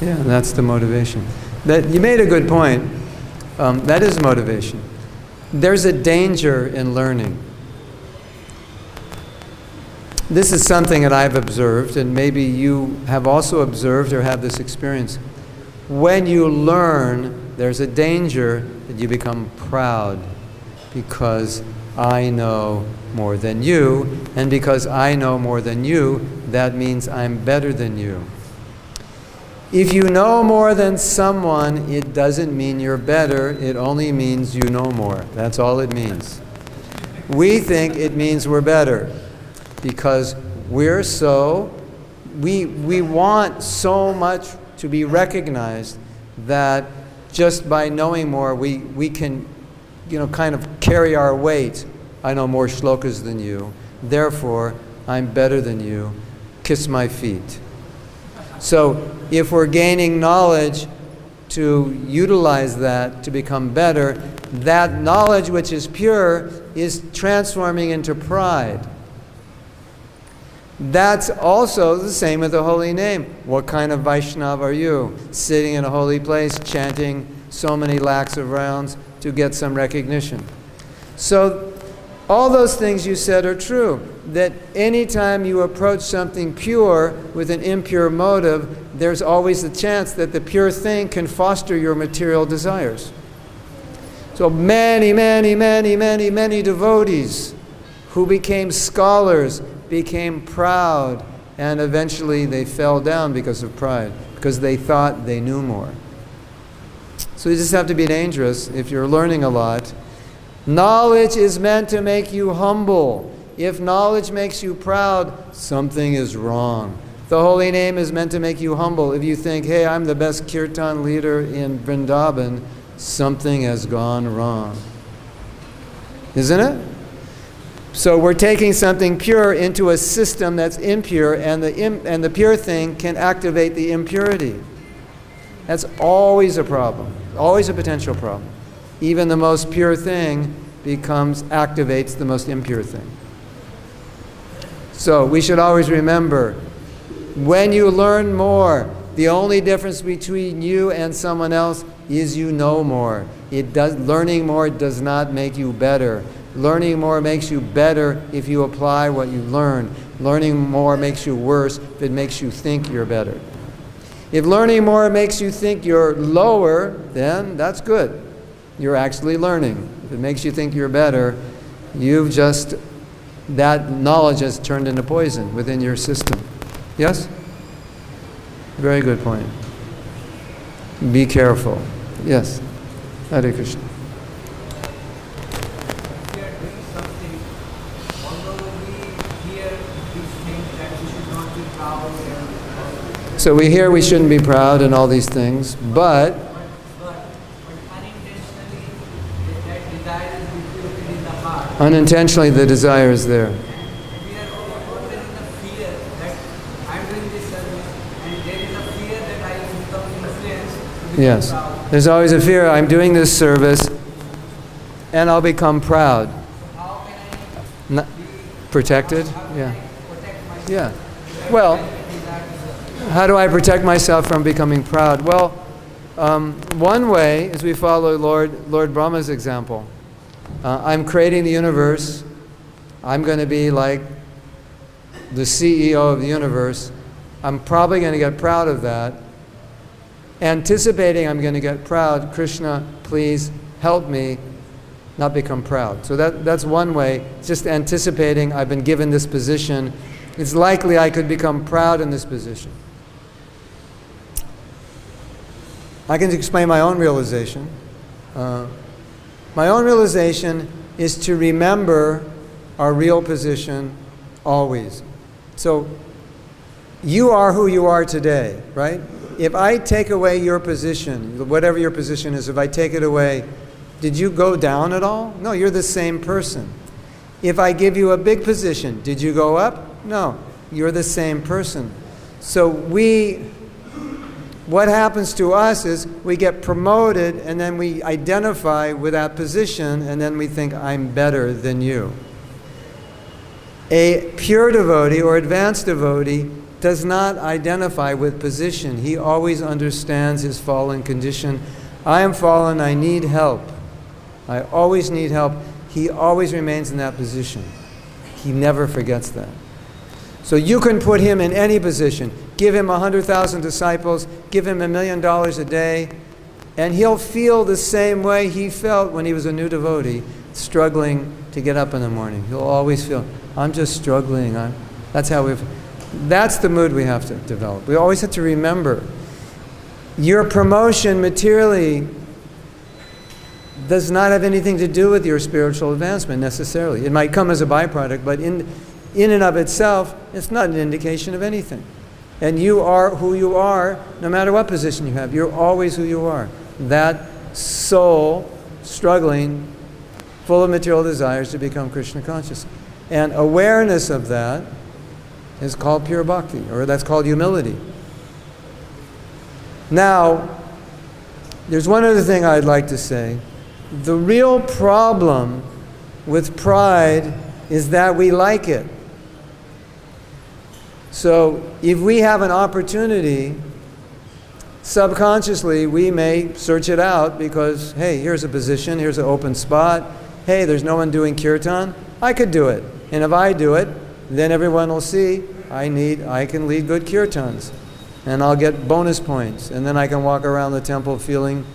Yeah, and that's the motivation. You made a good point. That is motivation. There's a danger in learning. This is something that I've observed, and maybe you have also observed or have this experience. When you learn, there's a danger that you become proud because I know more than you, and because I know more than you, that means I'm better than you. If you know more than someone, it doesn't mean you're better, it only means you know more. That's all it means. We think it means we're better because we want so much to be recognized that just by knowing more, we can, kind of carry our weight. I know more shlokas than you, therefore I'm better than you. Kiss my feet. So if we're gaining knowledge to utilize that to become better, that knowledge which is pure is transforming into pride. That's also the same with the holy name. What kind of Vaishnav are you? Sitting in a holy place, chanting so many lakhs of rounds to get some recognition. So all those things you said are true. That anytime you approach something pure with an impure motive, there's always the chance that the pure thing can foster your material desires. So many, many, many, many, many devotees who became scholars became proud, and eventually they fell down because of pride, because they thought they knew more. So you just have to be dangerous if you're learning a lot. Knowledge is meant to make you humble. If knowledge makes you proud, something is wrong. The holy name is meant to make you humble. If you think, hey, I'm the best kirtan leader in Vrindavan, something has gone wrong. Isn't it? So we're taking something pure into a system that's impure, and the pure thing can activate the impurity. That's always a problem, always a potential problem. Even the most pure thing activates the most impure thing. So we should always remember, when you learn more, the only difference between you and someone else is you know more. Learning more does not make you better. Learning more makes you better if you apply what you learn. Learning more makes you worse if it makes you think you're better. If learning more makes you think you're lower, then that's good. You're actually learning. If it makes you think you're better, that knowledge has turned into poison within your system. Yes? Very good point. Be careful. Yes. Hare Krishna. So we hear we shouldn't be proud and all these things, but unintentionally the desire is there. We are always in the fear that I'm doing this service, and there is a fear that I will become influenced. Yes. There's always a fear, I'm doing this service and I'll become proud. How can I Protect it? Yeah. protect myself? Yeah. Well, how do I protect myself from becoming proud? Well, one way is we follow Lord Brahma's example. I'm creating the universe. I'm going to be like the CEO of the universe. I'm probably going to get proud of that. Anticipating I'm going to get proud, Krishna, please help me not become proud. So that's one way, just anticipating I've been given this position. It's likely I could become proud in this position. I can explain my own realization. My own realization is to remember our real position always. So you are who you are today, right? If I take away your position, whatever your position is, if I take it away, did you go down at all? No, you're the same person. If I give you a big position, did you go up? No, you're the same person. So what happens to us is we get promoted and then we identify with that position and then we think, I'm better than you. A pure devotee or advanced devotee does not identify with position. He always understands his fallen condition. I am fallen, I need help. I always need help. He always remains in that position. He never forgets that. So you can put him in any position. Give him 100,000 disciples, give him $1 million a day, and he'll feel the same way he felt when he was a new devotee, struggling to get up in the morning. He'll always feel, I'm just struggling. That's the mood we have to develop. We always have to remember, your promotion materially does not have anything to do with your spiritual advancement necessarily. It might come as a byproduct, but in and of itself, it's not an indication of anything. And you are who you are, no matter what position you have. You're always who you are. That soul struggling, full of material desires to become Krishna conscious. And awareness of that is called pure bhakti, or that's called humility. Now, there's one other thing I'd like to say. The real problem with pride is that we like it. So if we have an opportunity, subconsciously we may search it out because, hey, here's a position, here's an open spot. Hey, there's no one doing kirtan. I could do it. And if I do it, then everyone will see I can lead good kirtans. And I'll get bonus points. And then I can walk around the temple feeling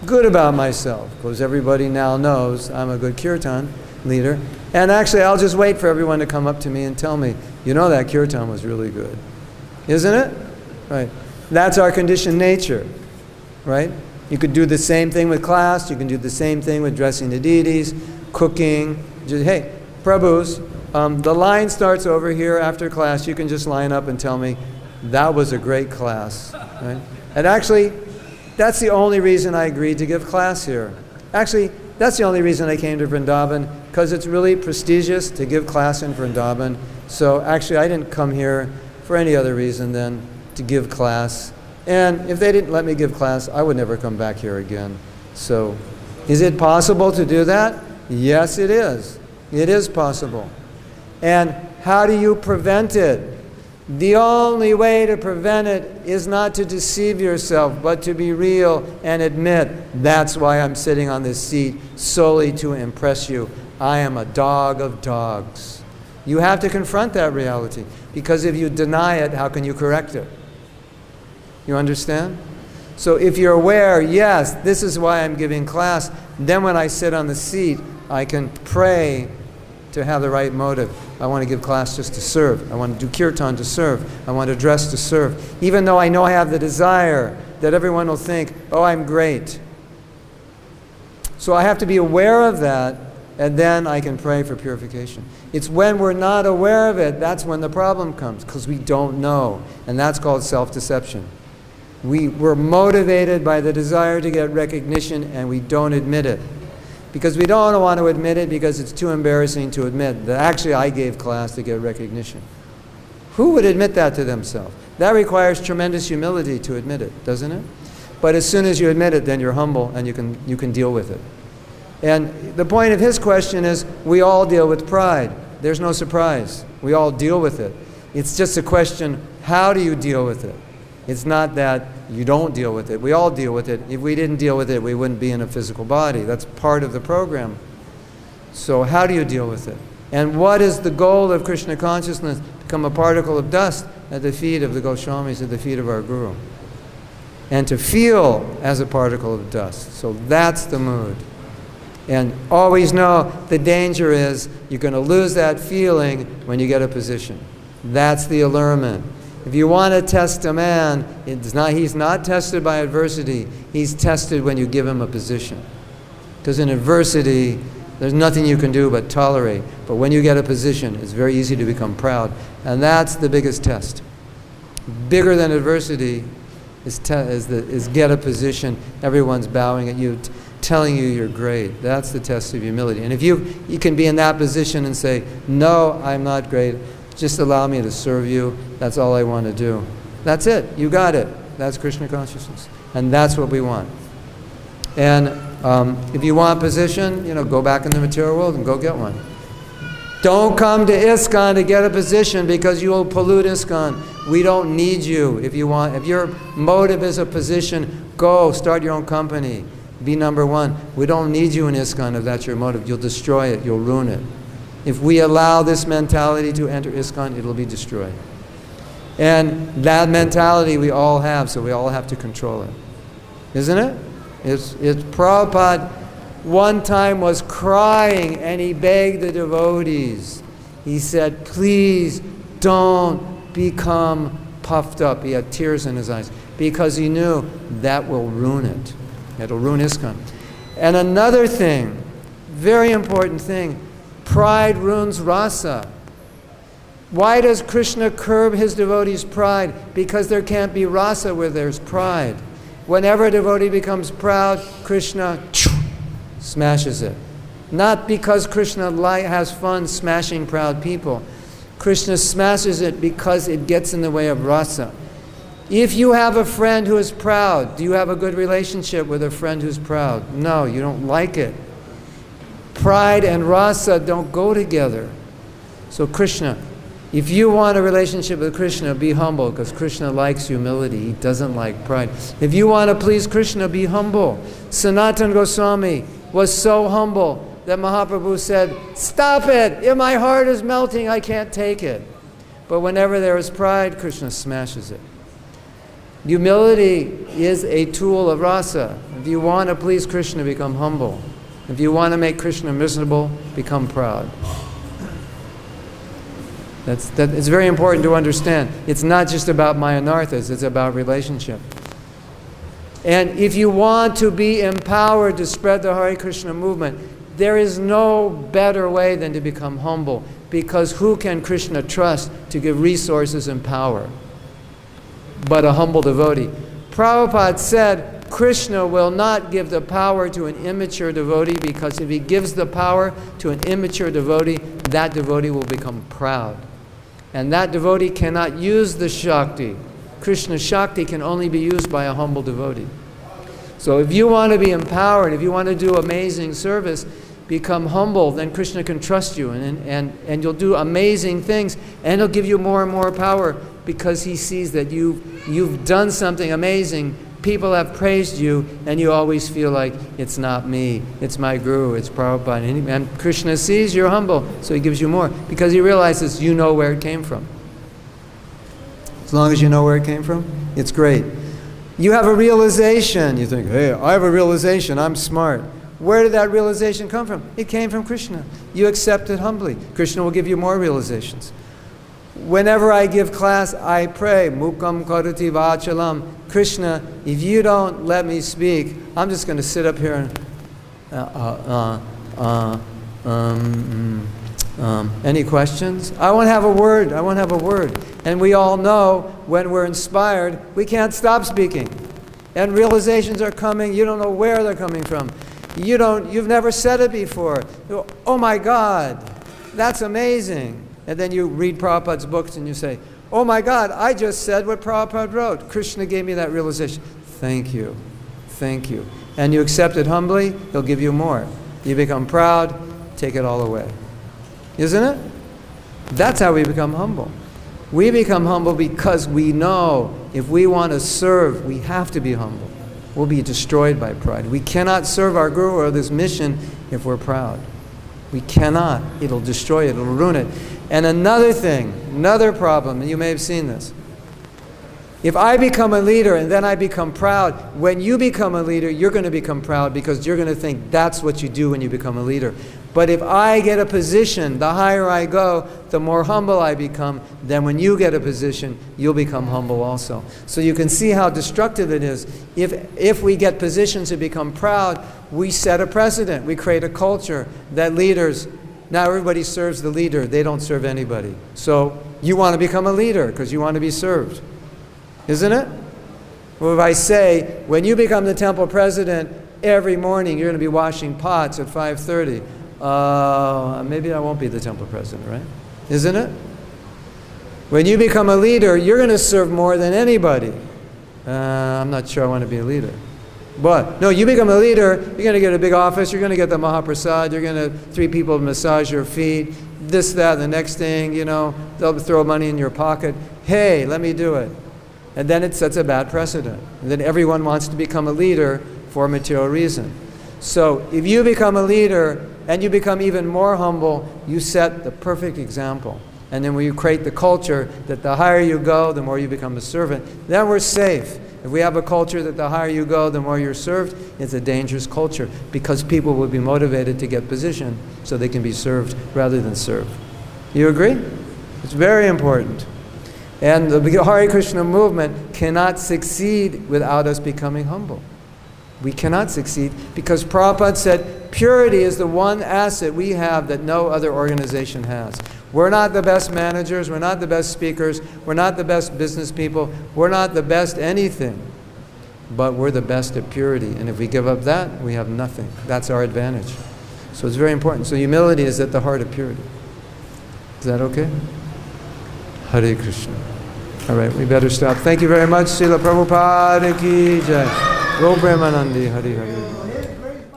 good about myself, because everybody now knows I'm a good kirtan leader. And actually, I'll just wait for everyone to come up to me and tell me, you know, that kirtan was really good. Isn't it? Right. That's our conditioned nature. Right? You could do the same thing with class. You can do the same thing with dressing the deities, cooking. Just, hey, Prabhus, the line starts over here after class. You can just line up and tell me, that was a great class. Right? And actually, that's the only reason I agreed to give class here. Actually, that's the only reason I came to Vrindavan, because it's really prestigious to give class in Vrindavan. So actually, I didn't come here for any other reason than to give class. And if they didn't let me give class, I would never come back here again. So, is it possible to do that? Yes, it is. It is possible. And how do you prevent it? The only way to prevent it is not to deceive yourself, but to be real and admit, that's why I'm sitting on this seat, solely to impress you. I am a dog of dogs. You have to confront that reality, because if you deny it, how can you correct it? You understand? So if you're aware, yes, this is why I'm giving class, then when I sit on the seat, I can pray to have the right motive. I want to give class just to serve. I want to do kirtan to serve. I want to dress to serve. Even though I know I have the desire that everyone will think, oh, I'm great. So I have to be aware of that, and then I can pray for purification. It's when we're not aware of it, that's when the problem comes, because we don't know. And that's called self-deception. We're motivated by the desire to get recognition, and we don't admit it. Because we don't want to admit it because it's too embarrassing to admit that actually I gave class to get recognition. Who would admit that to themselves? That requires tremendous humility to admit it, doesn't it? But as soon as you admit it, then you're humble and you can deal with it. And the point of his question is, we all deal with pride. There's no surprise. We all deal with it. It's just a question, how do you deal with it? It's not that you don't deal with it. We all deal with it. If we didn't deal with it, we wouldn't be in a physical body. That's part of the program. So how do you deal with it? And what is the goal of Krishna consciousness? Become a particle of dust at the feet of the Goswamis, at the feet of our Guru. And to feel as a particle of dust. So that's the mood. And always know the danger is you're going to lose that feeling when you get a position. That's the allurement. If you want to test a man, he's not tested by adversity. He's tested when you give him a position. Because in adversity, there's nothing you can do but tolerate. But when you get a position, it's very easy to become proud. And that's the biggest test. Bigger than adversity is get a position. Everyone's bowing at you, telling you you're great. That's the test of humility. And if you can be in that position and say, no, I'm not great. Just allow me to serve you. That's all I want to do. That's it. You got it. That's Krishna consciousness. And that's what we want. And if you want position, go back in the material world and go get one. Don't come to ISKCON to get a position because you will pollute ISKCON. We don't need you. If your motive is a position, go start your own company. Be number one. We don't need you in ISKCON if that's your motive. You'll destroy it. You'll ruin it. If we allow this mentality to enter ISKCON, it'll be destroyed. And that mentality we all have, so we all have to control it. Isn't it? It's Prabhupada one time was crying and he begged the devotees. He said, please don't become puffed up. He had tears in his eyes because he knew that will ruin it. It'll ruin ISKCON. And another thing, very important thing, pride ruins rasa. Why does Krishna curb his devotees' pride? Because there can't be rasa where there's pride. Whenever a devotee becomes proud, Krishna smashes it. Not because Krishna has fun smashing proud people. Krishna smashes it because it gets in the way of rasa. If you have a friend who is proud, do you have a good relationship with a friend who's proud? No, you don't like it. Pride and rasa don't go together. So Krishna, if you want a relationship with Krishna, be humble, because Krishna likes humility. He doesn't like pride. If you want to please Krishna, be humble. Sanatana Goswami was so humble that Mahaprabhu said, stop it! If my heart is melting, I can't take it. But whenever there is pride, Krishna smashes it. Humility is a tool of rasa. If you want to please Krishna, become humble. If you want to make Krishna miserable, become proud. It's very important to understand. It's not just about Mayanarthas, it's about relationship. And if you want to be empowered to spread the Hare Krishna movement, there is no better way than to become humble, because who can Krishna trust to give resources and power but a humble devotee? Prabhupada said Krishna will not give the power to an immature devotee, because if he gives the power to an immature devotee, that devotee will become proud. And that devotee cannot use the Shakti. Krishna's Shakti can only be used by a humble devotee. So if you want to be empowered, if you want to do amazing service, become humble, then Krishna can trust you, and you'll do amazing things, and he'll give you more and more power, because he sees that you've done something amazing. People have praised you, and you always feel like, it's not me, it's my Guru, it's Prabhupada. And Krishna sees you're humble, so he gives you more, because he realizes you know where it came from. As long as you know where it came from, it's great. You have a realization. You think, hey, I have a realization, I'm smart. Where did that realization come from? It came from Krishna. You accept it humbly. Krishna will give you more realizations. Whenever I give class, I pray, Mukam Karati Vachalam. Krishna, if you don't let me speak, I'm just going to sit up here and any questions? I won't have a word. I won't have a word. And we all know when we're inspired, we can't stop speaking. And realizations are coming. You don't know where they're coming from. You've never said it before. Oh my God, that's amazing. And then you read Prabhupada's books and you say, oh my God, I just said what Prabhupada wrote. Krishna gave me that realization. Thank you. Thank you. And you accept it humbly, he'll give you more. You become proud, take it all away. Isn't it? That's how we become humble. We become humble because we know if we want to serve, we have to be humble. We'll be destroyed by pride. We cannot serve our Guru or this mission if we're proud. We cannot. It'll destroy it. It'll ruin it. And another thing, another problem, and you may have seen this. If I become a leader and then I become proud, when you become a leader, you're going to become proud because you're going to think that's what you do when you become a leader. But if I get a position, the higher I go, the more humble I become, then when you get a position, you'll become humble also. So you can see how destructive it is. If we get positions to become proud, we set a precedent. We create a culture that leaders, now everybody serves the leader. They don't serve anybody. So you want to become a leader because you want to be served. Isn't it? Well, if I say, when you become the temple president, every morning you're going to be washing pots at 5:30. Maybe I won't be the temple president, right? Isn't it? When you become a leader, you're going to serve more than anybody. I'm not sure I want to be a leader. But no, you become a leader, you're going to get a big office, you're going to get the Mahaprasad, you're going to 3 people massage your feet, this, that, the next thing, you know, they'll throw money in your pocket. Hey, let me do it. And then it sets a bad precedent. And then everyone wants to become a leader for a material reason. So if you become a leader and you become even more humble, you set the perfect example. And then when you create the culture that the higher you go, the more you become a servant, then we're safe. If we have a culture that the higher you go, the more you're served, it's a dangerous culture because people will be motivated to get position so they can be served rather than serve. You agree? It's very important. And the Hare Krishna movement cannot succeed without us becoming humble. We cannot succeed because Prabhupada said purity is the one asset we have that no other organization has. We're not the best managers, we're not the best speakers, we're not the best business people, we're not the best anything, but we're the best at purity. And if we give up that, we have nothing. That's our advantage. So it's very important. So humility is at the heart of purity. Is that okay? Hare Krishna. All right, we better stop. Thank you very much. Srila Prabhupada ki jai. Go Brahmanandi. Hare Hare.